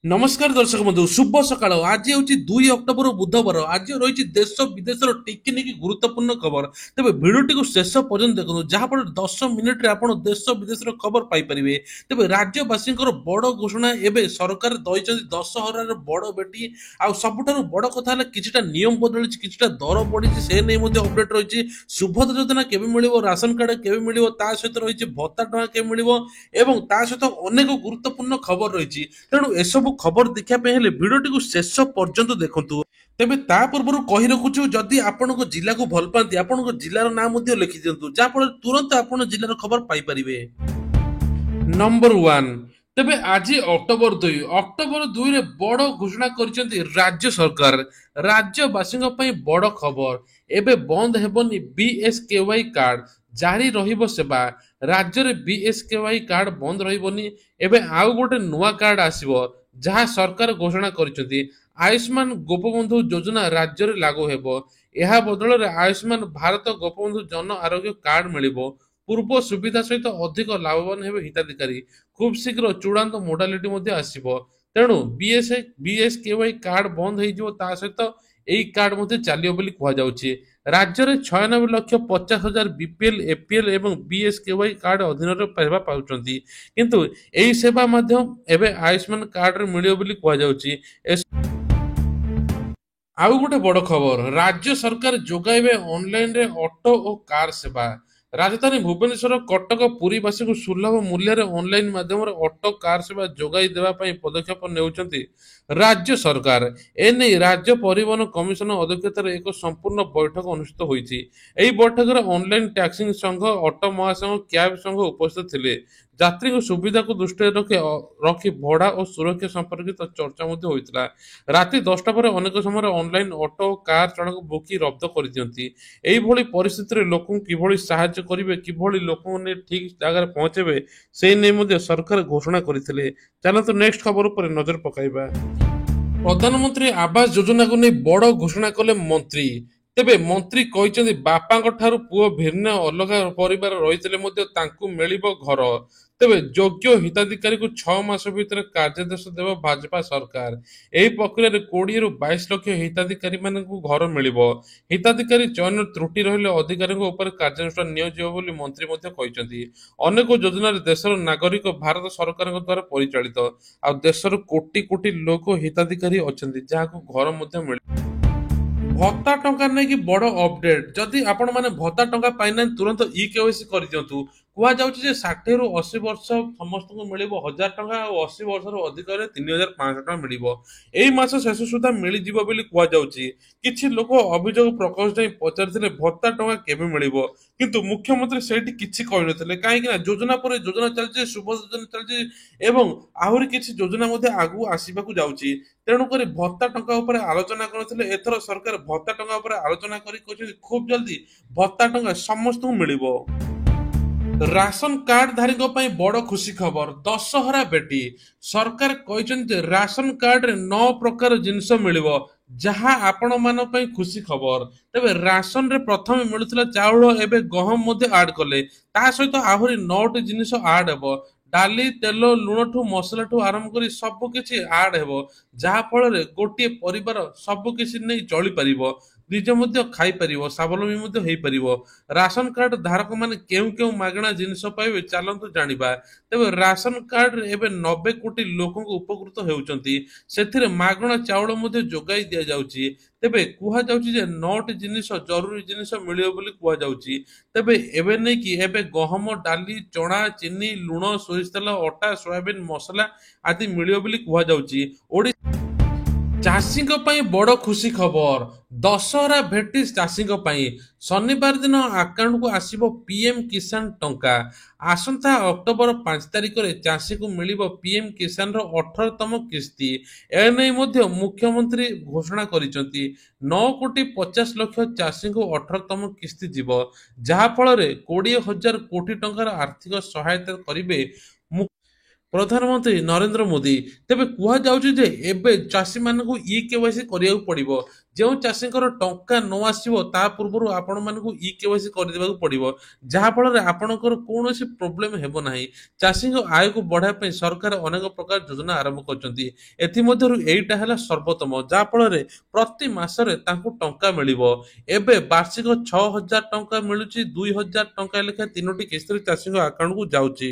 नमस्कार दर्शक बंधु शुभ सकाळ आज हूँ 2 अक्टोबर बुधवार आज रही देश विदेश टिकिनिकी गुरुत्वपूर्ण खबर तेज भिडटी को शेष पर्यटन देखो जहाँफल 10 मिनिट आप देश विदेश खबर पाइपर तेज राज्यवासी बड़ घोषणा एवं सरकार दही दशहरार बड़ बेटी आ सबुठ बड़ कथा कि नियम बदली कि दर बढ़ी से नहीं अपडेट रही सुभद्रा योजना केवे मिल राशन कार्ड केवे मिल सहित रही भत्ता टଙ୍କା केवे मिल सहित अनेक गुरुत्वपूर्ण खबर रही तेणु एसबू खबर देखा भिडियो को शेष पर्यंत देखु तेबे ता पूर्व कही रखुछु जदि आपण जिला को भल पाती आपण जिलार नाम लिखि दिंतु जहाँफल तुरंत आपण जिलार खबर पाइपर नंबर 1 तेबे आज अक्टोबर 2 रे बड़ घोषणा कर राज्य सरकार राज्यवासी बड़ खबर एबे बंद हेबनी बीएसकेवाई कार्ड जारी रहिबो सेवा राज्य रे बीएसकेवाई कार्ड बंद रहिबनी एबे आउ गोटे नुआ कार्ड आसीबो जहाँ सरकार घोषणा कर आयुष्मान गोपबंधु योजना राज्य में लागू हेबो यह बदल में आयुष्मान भारत गोपबंधु जन आरोग्य कार्ड मिलिबो पूर्व सुविधा सहित अधिक लाभवान हेबे हिताधिकारी खूब शीघ्र चूड़ांत मोडालिटी आसीबो तेणु बीएसकेवाई कार्ड बंद हो सहित यही कार्ड चलियो बोली कहुछि राज्य में 96,50,000 बीपीएल एपीएल एवं बीएसकेवाई कार्ड अधीन सेवा पाउछंती किंतु यही सेवा माध्यम एवं आयुष्मान कार्ड रे मिलियो बोली कहुछि आउ गोटे बड़ खबर राज्य सरकार जोगाइबे ऑनलाइन रे ऑटो और कार सेवा राजधानी भुवनेश्वर कटक पुरीवासी को सुलभ मूल्य रे ऑनलाइन माध्यम रे ऑटो कार सेवा जोगाई देवा पई पदक्षेप नेउचंती राज्य सरकार एने राज्य परिवहन कमिशन अध्यक्षतार एक संपूर्ण बैठक अनुष्ठित होईची एही बैठक रे ऑनलाइन टैक्सिंग संघ ऑटो महासंघ कैब संघ उपस्थित थिले यात्री को सुविधा को दृष्टि रखी भड़ा और सुरक्षा संपर्कित चर्चा होता राति 10टा पर अनेक समय ऑनलाइन ऑटो कार चालक बुकिंग रद्द कर दियंती एही परिस्थिति लोक किभली साहाय्य करेंगे किभली लोक ठीक जगह पहुंचेबे से नहीं सरकार घोषणा करथिले चलतो नेक्स्ट खबर पर नजर पकाइबा प्रधानमंत्री आवास योजना को नहीं बड़ घोषणा कले मंत्री तेबे मंत्री कहते बापा पुओ भिन्न अलग परिवार रही मिलिबो घर तेबे योग्य हिताधिकारी को 6 मास भीतर कार्यादेश देव भाजपा सरकार एही प्रक्रिया 20 ରୁ 22 लाख हिताधिकारी मानकु घर मिलिबो हिताधिकारी चयन त्रुटि रहिले अधिकारी ऊपर कार्यानुष्ठान नियोजित बोली मंत्री मध्य कहते अनेक योजना देशर नागरिक भारत सरकार द्वारा परिचालित आ देशर कोटी कोटी लोक हिताधिकारी अच्छा जहाँ घर मध्य मिल भत्ता टंका नहीं बड़ अपडेट जदि आपण माने भत्ता टंका पाइना तुरंत ई केवाईसी कर दियंतु कुआ जाउछि जे 60 ରୁ 80 वर्ष समस्त को मिलिबो 1000 टंका और 80 वर्ष रो अधिक रे 3500 टंका मिलिबो एई मास शेष सुधा मिलि जिवो बोली कुआ जाउछि किछि लोक अभियोग प्रकाश जाई पचारथिले भत्ता टंका केबे मिलिबो किंतु मुख्यमंत्री सेठी किछि कहि नथिले काहे कि ना योजना पर योजना चलछि शुभ योजना चलछि एवं आहुरी किछि योजना मध्ये आगु आसीबाकू जाउछि तेणुक भत्ता टंका उपर आलोचना करथिले एथर सरकार भत्ता टंका उपर आलोचना करी कहछि खूब जल्दी भत्ता टंका समस्त को मिलिबो राशन कार्ड धारी बड़ खुशी खबर दशहरा बेटी सरकार कहते राशन कार्ड रे 9 प्रकार जिनस मिल जहाँ आपण मान खुशी खबर तेबे राशन रे प्रथम मिलुला चाउल एबे गहम आड कले ता सहित आहुरी 9टी जिनिस आड हेबो डाली तेल लुण ठू मसला ठू आरंभ कर सबकि आड हेबो जहाँ फल गोटे परिवार सबकि नहीं चली पारिबो निज खाई स्वावलम्बी हो पार राशन कार्ड धारक मैंने केउ केउ मागणा जिनस पाइबे चलतु जानिबा तेबे राशन कार्ड एबे 90 कोटी लोक उपकृत होउचंती सेथिरे मागणा चाउल मध्ये जोगाई दिया जाउची तेबे कुहा जाउची जे 9टी जिनिस जरूरी जिनिस मिलियो बोली कुहा जाउची तेबे एबे नै कि एबे गहम डाली चना चीनी लुण सोरिष तेल अटा सोयाबीन मसला आदि मिलियो बोली कुहा जाउची चाषी बड़ खुशी खबर दशहरा भेटी चाषी शनिवार दिन आकाउंट को आसीबो पीएम किसान टंका आसंता अक्टोबर 5 तारिख में चाषी को मिल पीएम किसान रो 18तम किस्ती एने मुख्यमंत्री घोषणा करिसंती 9,50,00,000 चाषी को 18तम किस्ती जीव जहाँ फल 20,000 कोटी टंकार आर्थिक सहायता करिवे ପ୍ରଧାନମନ୍ତ୍ରୀ ନରେନ୍ଦ୍ର ମୋଦି। ତେବେ କୁହାଯାଉଛି ଯେ ଏବେ ଚାଷୀମାନଙ୍କୁ ଇ-କେୱାଇସି କରିବାକୁ ପଡ଼ିବ। ଯେଉଁ ଚାଷୀଙ୍କର ଟଙ୍କା ନ ଆସିବ ତା ପୂର୍ବରୁ ଆପଣମାନଙ୍କୁ ଇ-କେୱାଇସି କରିଦେବାକୁ ପଡ଼ିବ। ଯାହାଫଳରେ ଆପଣଙ୍କର କୌଣସି ପ୍ରୋବ୍ଲେମ୍ ହେବ ନାହିଁ। ଚାଷୀଙ୍କ ଆୟକୁ ବଢ଼ାଇବା ପାଇଁ ସରକାର ଅନେକ ପ୍ରକାର ଯୋଜନା ଆରମ୍ଭ କରିଛନ୍ତି। ଏଥିମଧ୍ୟରୁ ଏଇଟା ହେଲା ସର୍ବୋତ୍ତମ, ଯାହାଫଳରେ ପ୍ରତି ମାସରେ ତାଙ୍କୁ ଟଙ୍କା ମିଳିବ। ଏବେ ବାର୍ଷିକ 6,000 ଟଙ୍କା ମିଳୁଛି, 2,000 ଟଙ୍କା ଲେଖାଏଁ 3ଟି କିସ୍ତିରେ ଚାଷୀଙ୍କ ଆକାଉଣ୍ଟକୁ ଯାଉଛି।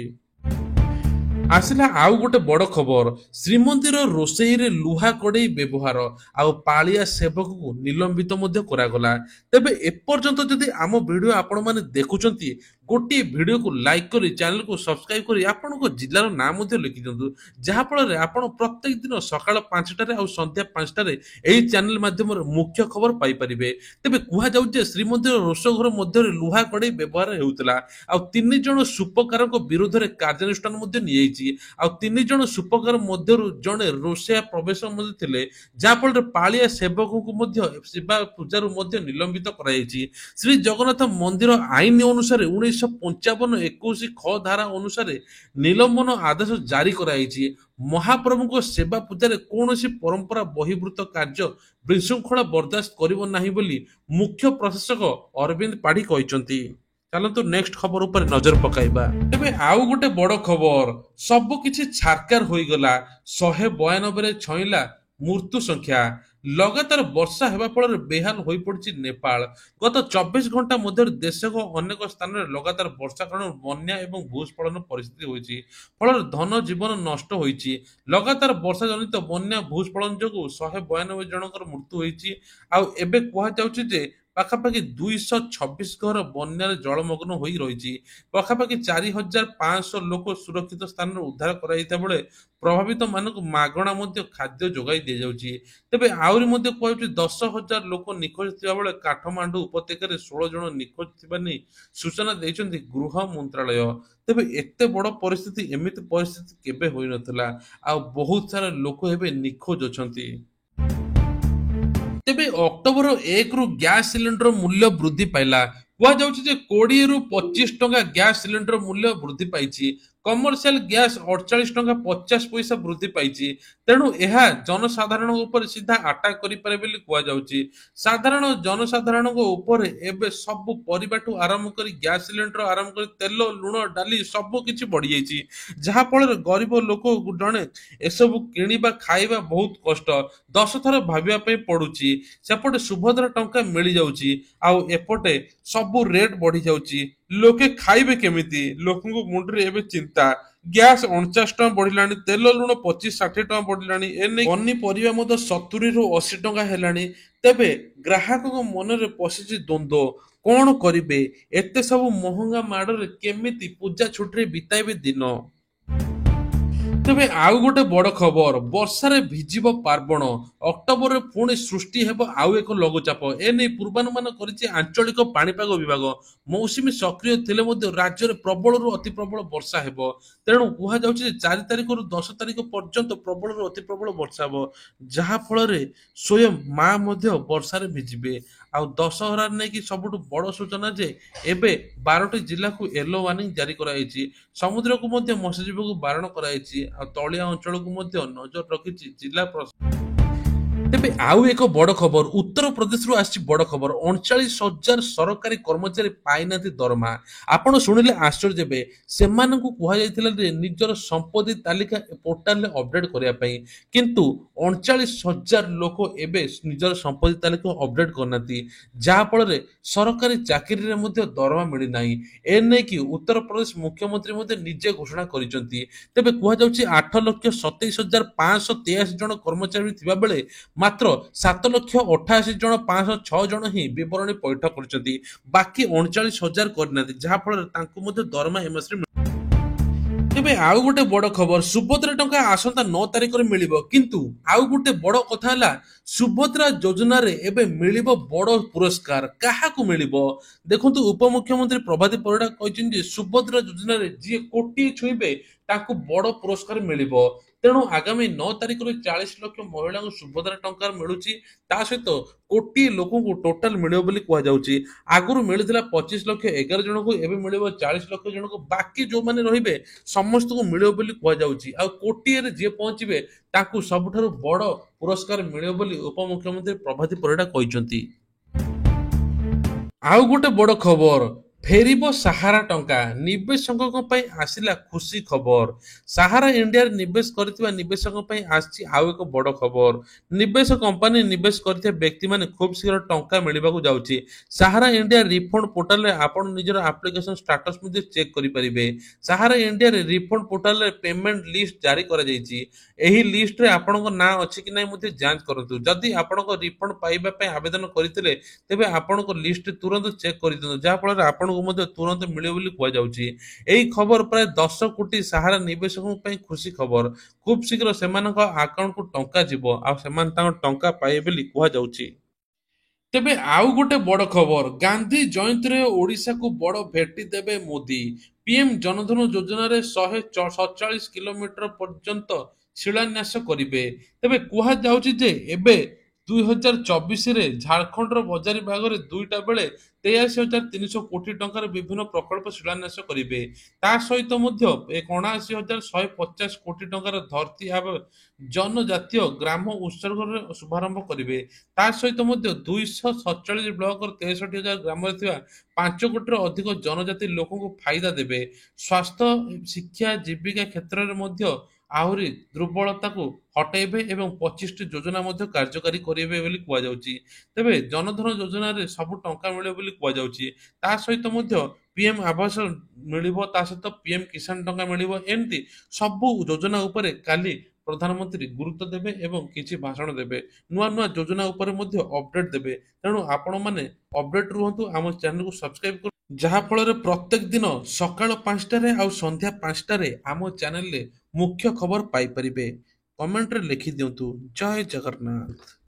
ଆସିଲା ଆଉ ଗୋଟେ ବଡ ଖବର, ଶ୍ରୀମନ୍ଦିର ରୋଷେଇରେ ଲୁହା କଡ଼େଇ ବ୍ୟବହାର ଆଉ ପାଳିଆ ସେବକକୁ ନିଲମ୍ବିତ ମଧ୍ୟ କରାଗଲା। ତେବେ ଏପର୍ଯ୍ୟନ୍ତ ଯଦି ଆମ ଭିଡିଓ ଆପଣମାନେ ଦେଖୁଛନ୍ତି, ଗୋଟିଏ ଭିଡିଓକୁ ଲାଇକ୍ କରି ଚ୍ୟାନେଲକୁ ସବସ୍କ୍ରାଇବ କରି ଆପଣଙ୍କ ଜିଲ୍ଲାର ନାଁ ମଧ୍ୟ ଲେଖିଦିଅନ୍ତୁ, ଯାହାଫଳରେ ଆପଣ ପ୍ରତ୍ୟେକ ଦିନ ସକାଳ 5ଟାରେ ଆଉ ସନ୍ଧ୍ୟା 5ଟାରେ ଏହି ଚ୍ୟାନେଲ ମାଧ୍ୟମରେ ମୁଖ୍ୟ ଖବର ପାଇପାରିବେ। ତେବେ କୁହାଯାଉଛି ଯେ ଶ୍ରୀମନ୍ଦିର ରୋଷଘର ମଧ୍ୟରେ ଲୁହା କଡ଼େଇ ବ୍ୟବହାର ହେଉଥିଲା ଆଉ 3 ଜଣ ସୁପକାରଙ୍କ ବିରୋଧରେ କାର୍ଯ୍ୟାନୁଷ୍ଠାନ ମଧ୍ୟ ନିଆଯାଇଛି। ଆଉ 3 ଜଣ ସୁପକାର ମଧ୍ୟରୁ ଜଣେ ରୋଷେୟା ପ୍ରବେଶ ମଧ୍ୟ ଥିଲେ, ଯାହାଫଳରେ ପାଳିଆ ସେବକଙ୍କୁ ମଧ୍ୟ ସେବା ପୂଜାରୁ ମଧ୍ୟ ନିଲମ୍ବିତ କରାଯାଇଛି। ଶ୍ରୀ ଜଗନ୍ନାଥ ମନ୍ଦିର ଆଇନ ଅନୁସାରେ 1955-21 ଖ ଧାରା ଅନୁସାରେ ନିଲମ୍ବନ ଆଦେଶ ଜାରି କରାଯାଇଛି। ମହାପ୍ରଭୁଙ୍କ ସେବା ପୂଜାରେ କୌଣସି ପରମ୍ପରା ବହିର୍ଭୂତ କାର୍ଯ୍ୟ ବିଶୃଙ୍ଖଳା ବରଦାସ୍ତ କରିବ ନାହିଁ ବୋଲି ମୁଖ୍ୟ ପ୍ରଶାସକ ଅରବିନ୍ଦ ପାଢ଼ୀ କହିଛନ୍ତି। ଚାଲନ୍ତୁ ନେକ୍ସଟ ଖବର ଉପରେ ନଜର ପକାଇବା। ଏବେ ଆଉ ଗୋଟେ ବଡ ଖବର, ସବୁ କିଛି ଛାରକାର ହୋଇଗଲା, 192ରେ ଛଇଁଲା ମୃତ୍ୟୁ ସଂଖ୍ୟା। ଲଗାତାର ବର୍ଷା ହେବା ଫଳରେ ବେହାଲ ହୋଇପଡିଛି ନେପାଳ। ଗତ 24 ଘଣ୍ଟା ମଧ୍ୟରେ ଦେଶର ଅନେକ ସ୍ଥାନରେ ଲଗାତାର ବର୍ଷା କାରଣରୁ ବନ୍ୟା ଏବଂ ଭୂସ୍ଖଳନ ପରିସ୍ଥିତି ହୋଇଛି, ଫଳରେ ଧନ ଜୀବନ ନଷ୍ଟ ହୋଇଛି। ଲଗାତାର ବର୍ଷା ଜନିତ ବନ୍ୟା ଭୂସ୍ଖଳନ ଯୋଗୁଁ 192 ଜଣଙ୍କର ମୃତ୍ୟୁ ହୋଇଛି। ଆଉ ଏବେ କୁହାଯାଉଛି ଯେ ପାଖାପାଖି 226 ଘର ବନ୍ୟାରେ ଜଳମଗ୍ନ ହୋଇ ରହିଛି। ପାଖାପାଖି 4,500 ଲୋକ ସୁରକ୍ଷିତ ସ୍ଥାନରେ ଉଦ୍ଧାର କରାଯାଇଥିବା ବେଳେ ପ୍ରଭାବିତ ମାନଙ୍କୁ ମାଗଣା ମଧ୍ୟ ଖାଦ୍ୟ ଯୋଗାଇ ଦିଆଯାଉଛି। ତେବେ ଆହୁରି ମଧ୍ୟ କୁହାଯାଉଛି 10,000 ଲୋକ ନିଖୋଜ ଥିବା ବେଳେ କାଠମାଣ୍ଡୁ ଉପତ୍ୟକାରେ 16 ଜଣ ନିଖୋଜ ଥିବା ନେଇ ସୂଚନା ଦେଇଛନ୍ତି ଗୃହ ମନ୍ତ୍ରାଳୟ। ତେବେ ଏତେ ବଡ ପରିସ୍ଥିତି, ଏମିତି ପରିସ୍ଥିତି କେବେ ହୋଇନଥିଲା ଆଉ ବହୁତ ସାରା ଲୋକ ଏବେ ନିଖୋଜ ଅଛନ୍ତି। ତେବେ ଅକ୍ଟୋବର 1ରୁ ଗ୍ୟାସ୍ ସିଲିଣ୍ଡର ମୂଲ୍ୟ ବୃଦ୍ଧି ପାଇଲା। କୁହାଯାଉଛି ଯେ 20ରୁ 25 ଟଙ୍କା ଗ୍ୟାସ୍ ସିଲିଣ୍ଡର ମୂଲ୍ୟ ବୃଦ୍ଧି ପାଇଛି। କମର୍ସିଆଲ ଗ୍ୟାସ୍ 48 ଟଙ୍କା 50 ପଇସା ବୃଦ୍ଧି ପାଇଛି। ତେଣୁ ଏହା ଜନସାଧାରଣଙ୍କ ଉପରେ ସିଧା ଆଟାକ କରିପାରେ ବୋଲି କୁହାଯାଉଛି। ସାଧାରଣ ଜନସାଧାରଣଙ୍କ ଉପରେ ଏବେ ସବୁ ପରିବାଠୁ ଆରମ୍ଭ କରି ଗ୍ୟାସ୍ ସିଲିଣ୍ଡର ଆରମ୍ଭ କରି ତେଲ, ଲୁଣ, ଡାଲି ସବୁ କିଛି ବଢିଯାଇଛି, ଯାହାଫଳରେ ଗରିବ ଲୋକ ଜଣେ ଏସବୁ କିଣିବା ଖାଇବା ବହୁତ କଷ୍ଟ, 10 ଥର ଭାବିବା ପାଇଁ ପଡୁଛି। ସେପଟେ ସୁଭଦ୍ରା ଟଙ୍କା ମିଳିଯାଉଛି ଆଉ ଏପଟେ ସବୁ ରେଟ୍ ବଢି ଯାଉଛି। ଲୋକେ ଖାଇବେ କେମିତି? ଲୋକଙ୍କ ମୁଣ୍ଡରେ ଏବେ ଚିନ୍ତା। ଗ୍ୟାସ୍ 49 ଟଙ୍କା ବଢିଲାଣି, ତେଲ ଲୁଣ 25-60 ଟଙ୍କା ବଢିଲାଣି, ଏନେଇ ପନିପରିବା ମଧ୍ୟ 70ରୁ 80 ଟଙ୍କା ହେଲାଣି। ତେବେ ଗ୍ରାହକଙ୍କ ମନରେ ପଶିଛି ଦ୍ୱନ୍ଦ୍ୱ, କଣ କରିବେ? ଏତେ ସବୁ ମହଙ୍ଗା ମାଡରେ କେମିତି ପୂଜା ଛୁଟିରେ ବିତାଇବେ ଦିନ? ତେବେ ଆଉ ଗୋଟେ ବଡ ଖବର, ବର୍ଷାରେ ଭିଜିବ ପାର୍ବଣ। ଅକ୍ଟୋବରରେ ପୁଣି ସୃଷ୍ଟି ହେବ ଆଉ ଏକ ଲଘୁଚାପ। ଏନେଇ ପୂର୍ବାନୁମାନ କରିଛି ଆଞ୍ଚଳିକ ପାଣିପାଗ ବିଭାଗ। ମୌସୁମୀ ସକ୍ରିୟ ଥିଲେ ମଧ୍ୟ ରାଜ୍ୟରେ ପ୍ରବଳରୁ ଅତି ପ୍ରବଳ ବର୍ଷା ହେବ। ତେଣୁ କୁହାଯାଉଛି ଯେ 4 ତାରିଖରୁ 10 ତାରିଖ ପର୍ଯ୍ୟନ୍ତ ପ୍ରବଳରୁ ଅତି ପ୍ରବଳ ବର୍ଷା ହେବ, ଯାହାଫଳରେ ସ୍ୱୟଂ ମା ମଧ୍ୟ ବର୍ଷାରେ ଭିଜିବେ। ଆଉ ଦଶହରାରେ ନେଇକି ସବୁଠୁ ବଡ ସୂଚନା ଯେ ଏବେ 12ଟି ଜିଲ୍ଲାକୁ ୟେଲୋ ୱାର୍ଣ୍ଣିଂ ଜାରି କରାଯାଇଛି। ସମୁଦ୍ରକୁ ମଧ୍ୟ ମତ୍ସ୍ୟଜୀବୀଙ୍କୁ ବାରଣ କରାଯାଇଛି ଆଉ ତଳିଆ ଅଞ୍ଚଳକୁ ମଧ୍ୟ ନଜର ରଖିଛି ଜିଲ୍ଲା ପ୍ରଶାସନ। ତେବେ ଆଉ ଏକ ବଡ ଖବର, ଉତ୍ତରପ୍ରଦେଶରୁ ଆସିଛି ବଡ ଖବର, 39,000 ସରକାରୀ କର୍ମଚାରୀ ପାଇନାହାନ୍ତି ଦରମା। ଆପଣ ଶୁଣିଲେ ଆଶ୍ଚର୍ଯ୍ୟ ହେବେ। ସେମାନଙ୍କୁ କୁହାଯାଇଥିଲା ଯେ ନିଜର ସମ୍ପତ୍ତି ତାଲିକା ପୋର୍ଟାଲରେ ଅପଡେଟ କରିବା ପାଇଁ, କିନ୍ତୁ 39,000 ଲୋକ ଏବେ ନିଜର ସମ୍ପତ୍ତି ତାଲିକା ଅପଡେଟ କରିନାହାନ୍ତି, ଯାହାଫଳରେ ସରକାରୀ ଚାକିରିରେ ମଧ୍ୟ ଦରମା ମିଳିନାହିଁ। ଏ ନେଇକି ଉତ୍ତରପ୍ରଦେଶ ମୁଖ୍ୟମନ୍ତ୍ରୀ ମଧ୍ୟ ନିଜେ ଘୋଷଣା କରିଛନ୍ତି। ତେବେ କୁହାଯାଉଛି 8,27,583 ଜଣ କର୍ମଚାରୀ ଥିବା ବେଳେ ମାତ୍ର 7,88,506 ଜଣ ହିଁ ବିବରଣୀ ପଇଠ କରିଛନ୍ତି। ବାକି 39,000 କରିନାହାନ୍ତି, ଯାହାଫଳରେ ତାଙ୍କୁ ମଧ୍ୟ ଦରମା ଏ ମାସରେ। ତେବେ ଆଉ ଗୋଟେ ବଡ ଖବର, ସୁଭଦ୍ରା ଟଙ୍କା ଆସନ୍ତା 9 ତାରିଖରେ ମିଳିବ। କିନ୍ତୁ ଆଉ ଗୋଟେ ବଡ କଥା ହେଲା, ସୁଭଦ୍ରା ଯୋଜନାରେ ଏବେ ମିଳିବ ବଡ ପୁରସ୍କାର। କାହାକୁ ମିଳିବ? ଦେଖନ୍ତୁ, ଉପମୁଖ୍ୟମନ୍ତ୍ରୀ ପ୍ରଭାତୀ ପରିଡା କହିଛନ୍ତି ଯେ ସୁଭଦ୍ରା ଯୋଜନାରେ ଯିଏ କୋଟିଏ ଛୁଇଁବେ ତାଙ୍କୁ ବଡ ପୁରସ୍କାର ମିଳିବ। ତେଣୁ ଆଗାମୀ 9 ତାରିଖରେ 40 ଲକ୍ଷ ମହିଳାଙ୍କୁ ସୁଭଦ୍ରା ଟଙ୍କା ମିଳୁଛି। ତା ସହିତ କୋଟିଏ ଲୋକଙ୍କୁ ଟୋଟାଲ ମିଳିବ ବୋଲି କୁହାଯାଉଛି। ଆଗରୁ ମିଳିଥିଲା 25 ଲକ୍ଷ 11 ଜଣଙ୍କୁ, ଏବେ ମିଳିବ 40 ଲକ୍ଷ ଜଣଙ୍କୁ। ବାକି ଯୋଉମାନେ ରହିବେ ସମସ୍ତଙ୍କୁ ମିଳିବ ବୋଲି କୁହାଯାଉଛି। ଆଉ କୋଟିଏରେ ଯିଏ ପହଞ୍ଚିବେ ତାଙ୍କୁ ସବୁଠାରୁ ବଡ଼ ପୁରସ୍କାର ମିଳିବ ବୋଲି ଉପମୁଖ୍ୟମନ୍ତ୍ରୀ ପ୍ରଭାତୀ ପରିଡ଼ା କହିଛନ୍ତି। ଆଉ ଗୋଟେ ବଡ଼ ଖବର, ଫେରିବ ସାହାରା ଟଙ୍କା। ନିବେଶକଙ୍କ ପାଇଁ ଆସିଲା ଖୁସି ଖବର। ସାହାରା ଇଣ୍ଡିଆରେ ନିବେଶ କରିଥିବା ନିବେଶକଙ୍କ ପାଇଁ ଆସିଛି ଆଉ ଏକ ବଡ଼ ଖବର। ନିବେଶ କମ୍ପାନୀ ନିବେଶ କରିଥିବା ବ୍ୟକ୍ତିମାନେ ଖୁବ୍ ଶୀଘ୍ର ଟଙ୍କା ମିଳିବାକୁ ଯାଉଛି। ସାହାରା ଇଣ୍ଡିଆ ରିଫଣ୍ଡ ପୋର୍ଟାଲରେ ଆପଣ ନିଜର ଆପ୍ଲିକେସନ ଷ୍ଟାଟସ୍ ମଧ୍ୟ ଚେକ୍ କରିପାରିବେ। ସାହାରା ଇଣ୍ଡିଆରେ ରିଫଣ୍ଡ ପୋର୍ଟାଲରେ ପେମେଣ୍ଟ ଲିଷ୍ଟ ଜାରି କରାଯାଇଛି। ଏହି ଲିଷ୍ଟରେ ଆପଣଙ୍କ ନାଁ ଅଛି କି ନାହିଁ ମଧ୍ୟ ଯାଞ୍ଚ କରନ୍ତୁ। ଯଦି ଆପଣଙ୍କ ରିଫଣ୍ଡ ପାଇବା ପାଇଁ ଆବେଦନ କରିଥିଲେ ତେବେ ଆପଣଙ୍କ ଲିଷ୍ଟ ତୁରନ୍ତ ଚେକ୍ କରିଦିଅନ୍ତୁ, ଯାହାଫଳରେ ଆପଣଙ୍କୁ ମଧ୍ୟ ତୁରନ୍ତ ମିଳିବ ବୋଲି କୁହାଯାଉଛି। ଏହି ଖବର ପ୍ରାୟ 10 କୋଟି ସାହାରା ନିବେଶକଙ୍କ ପାଇଁ ଖୁସି ଖବର। ଖୁବ୍ ଶୀଘ୍ର ସେମାନଙ୍କ ଆକାଉଣ୍ଟକୁ ଟଙ୍କା ଯିବ ଆଉ ସେମାନେ ତାଙ୍କ ଟଙ୍କା ପାଇବେ ବୋଲି କୁହାଯାଉଛି। ତେବେ ଆଉ ଗୋଟେ ବଡ଼ ଖବର, ଗାନ୍ଧୀ ଜୟନ୍ତୀରେ ଓଡ଼ିଶାକୁ ବଡ଼ ଭେଟି ଦେବେ ମୋଦି। ପିଏମ୍ ଜନଧନ ଯୋଜନାରେ 147 କିଲୋମିଟର ପର୍ଯ୍ୟନ୍ତ ଶିଳାନ୍ୟାସ କରିବେ। ତେବେ କୁହାଯାଉଛି ଯେ ଏବେ 2024ରେ ଝାଡ଼ଖଣ୍ଡର ବଜାରୀ ଭାଗରେ 2ଟା ବେଳେ 83,300 କୋଟି ଟଙ୍କାର ବିଭିନ୍ନ ପ୍ରକଳ୍ପ ଶିଳାନ୍ୟାସ କରିବେ। ତା ସହିତ ମଧ୍ୟ 79,150 କୋଟି ଟଙ୍କାର ଧରତୀ ଆବ ଜନଜାତୀୟ ଗ୍ରାମ ଉତ୍ସର୍ଗରେ ଶୁଭାରମ୍ଭ କରିବେ। ତା ସହିତ ମଧ୍ୟ 247 ବ୍ଲକର 63,000 ଗ୍ରାମରେ ଥିବା 5 କୋଟିର ଅଧିକ ଜନଜାତି ଲୋକଙ୍କୁ ଫାଇଦା ଦେବେ। ସ୍ୱାସ୍ଥ୍ୟ, ଶିକ୍ଷା, ଜୀବିକା କ୍ଷେତ୍ରରେ ମଧ୍ୟ ଆହୁରି ଦୁର୍ବଳତାକୁ ହଟାଇବେ ଏବଂ 25ଟି ଯୋଜନା ମଧ୍ୟ କାର୍ଯ୍ୟକାରୀ କରିବେ ବୋଲି କୁହାଯାଉଛି। ତେବେ ଜନଧନ ଯୋଜନାରେ ସବୁ ଟଙ୍କା ମିଳିବ ବୋଲି କୁହାଯାଉଛି। ତା ସହିତ ମଧ୍ୟ ପିଏମ୍ ଆବାସ ମିଳିବ, ତା ସହିତ ପିଏମ୍ କିଷାନ ଟଙ୍କା ମିଳିବ। ଏମିତି ସବୁ ଯୋଜନା ଉପରେ କାଲି ପ୍ରଧାନମନ୍ତ୍ରୀ ଗୁରୁତ୍ୱ ଦେବେ ଏବଂ କିଛି ଭାଷଣ ଦେବେ। ନୂଆ ନୂଆ ଯୋଜନା ଉପରେ ମଧ୍ୟ ଅପଡେଟ୍ ଦେବେ। ତେଣୁ ଆପଣମାନେ ଅପଡେଟ୍ ରୁହନ୍ତୁ, ଆମ ଚ୍ୟାନେଲକୁ ସବସ୍କ୍ରାଇବ କରୁ, ଯାହାଫଳରେ ପ୍ରତ୍ୟେକ ଦିନ ସକାଳ 5ଟାରେ ଆଉ ସନ୍ଧ୍ୟା 5ଟାରେ ଆମ ଚ୍ୟାନେଲରେ ମୁଖ୍ୟ ଖବର ପାଇପାରିବେ। କମେଣ୍ଟରେ ଲେଖିଦିଅନ୍ତୁ। ଜୟ ଜଗନ୍ନାଥ।